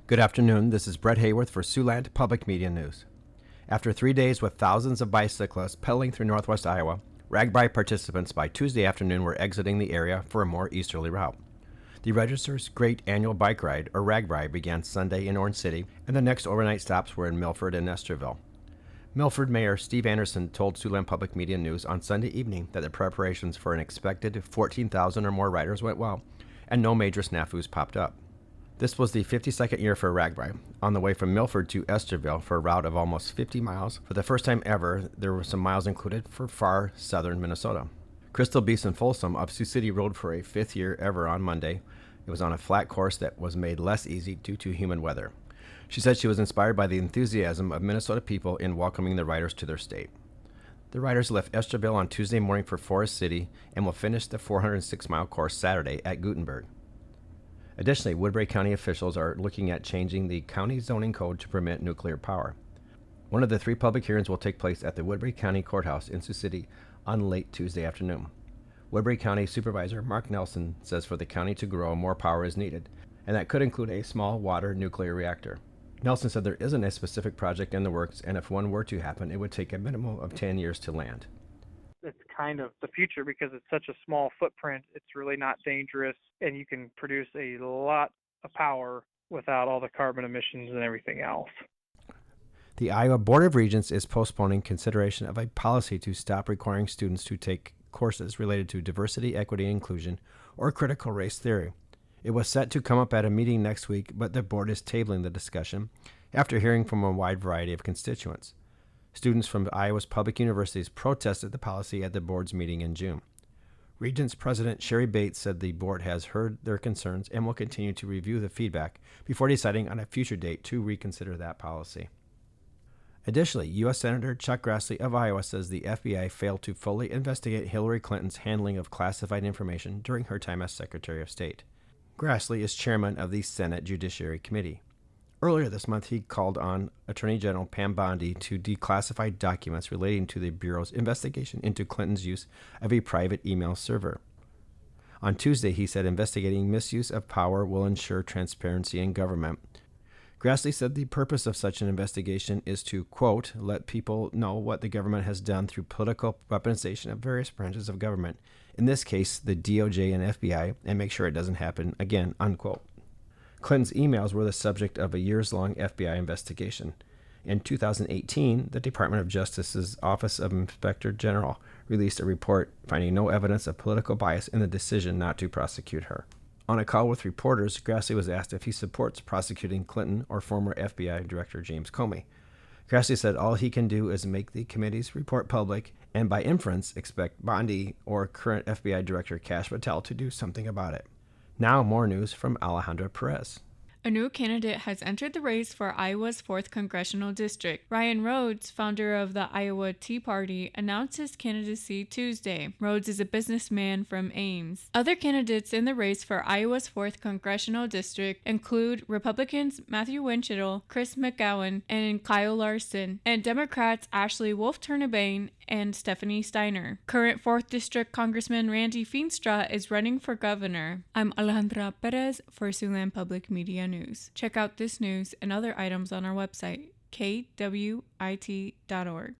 Good afternoon. This is Brett Hayworth for Siouxland Public Media News. After 3 days with thousands of bicyclists pedaling through northwest Iowa, RAGBRAI participants by Tuesday afternoon were exiting the area for a more easterly route. The Register's Great Annual Bike Ride, or RAGBRAI, began Sunday in Orange City, and the next overnight stops were in Milford and Esterville. Milford Mayor Steve Anderson told Siouxland Public Media News on Sunday evening that the preparations for an expected 14,000 or more riders went well, and no major snafus popped up. This was the 52nd year for RAGBRAI, on the way from Milford to Esterville for a route of almost 50 miles. For the first time ever, there were some miles included for far southern Minnesota. Crystal Beeson Folsom of Sioux City rode for a fifth year ever on Monday. It was on a flat course that was made less easy due to humid weather. She said she was inspired by the enthusiasm of Minnesota people in welcoming the riders to their state. The riders left Esterville on Tuesday morning for Forest City and will finish the 406-mile course Saturday at Gutenberg. Additionally, Woodbury County officials are looking at changing the county zoning code to permit nuclear power. One of the three public hearings will take place at the Woodbury County Courthouse in Sioux City on late Tuesday afternoon. Woodbury County Supervisor Mark Nelson says for the county to grow, more power is needed, and that could include a small water nuclear reactor. Nelson said there isn't a specific project in the works, and if one were to happen, it would take a minimum of 10 years to land. It's kind of the future because it's such a small footprint. It's really not dangerous, and you can produce a lot of power without all the carbon emissions and everything else. The Iowa Board of Regents is postponing consideration of a policy to stop requiring students to take courses related to diversity, equity, and inclusion, or critical race theory. It was set to come up at a meeting next week, but the board is tabling the discussion after hearing from a wide variety of constituents. Students from Iowa's public universities protested the policy at the board's meeting in June. Regents President Sherry Bates said the board has heard their concerns and will continue to review the feedback before deciding on a future date to reconsider that policy. Additionally, U.S. Senator Chuck Grassley of Iowa says the FBI failed to fully investigate Hillary Clinton's handling of classified information during her time as Secretary of State. Grassley is chairman of the Senate Judiciary Committee. Earlier this month, he called on Attorney General Pam Bondi to declassify documents relating to the Bureau's investigation into Clinton's use of a private email server. On Tuesday, he said investigating misuse of power will ensure transparency in government. Grassley said the purpose of such an investigation is to, quote, let people know what the government has done through political weaponization of various branches of government, in this case, the DOJ and FBI, and make sure it doesn't happen again, unquote. Clinton's emails were the subject of a years-long FBI investigation. In 2018, the Department of Justice's Office of Inspector General released a report finding no evidence of political bias in the decision not to prosecute her. On a call with reporters, Grassley was asked if he supports prosecuting Clinton or former FBI Director James Comey. Grassley said all he can do is make the committee's report public and, by inference, expect Bondi or current FBI Director Kash Patel to do something about it. Now, more news from Alejandra Perez. A new candidate has entered the race for Iowa's 4th Congressional District. Ryan Rhodes, founder of the Iowa Tea Party, announced his candidacy Tuesday. Rhodes is a businessman from Ames. Other candidates in the race for Iowa's 4th Congressional District include Republicans Matthew Winchell, Chris McGowan, and Kyle Larson, and Democrats Ashley Wolf-Turnebane and Stephanie Steiner. Current 4th District Congressman Randy Feenstra is running for governor. I'm Alejandra Perez for Siouxland Public Media News. Check out this news and other items on our website, kwit.org.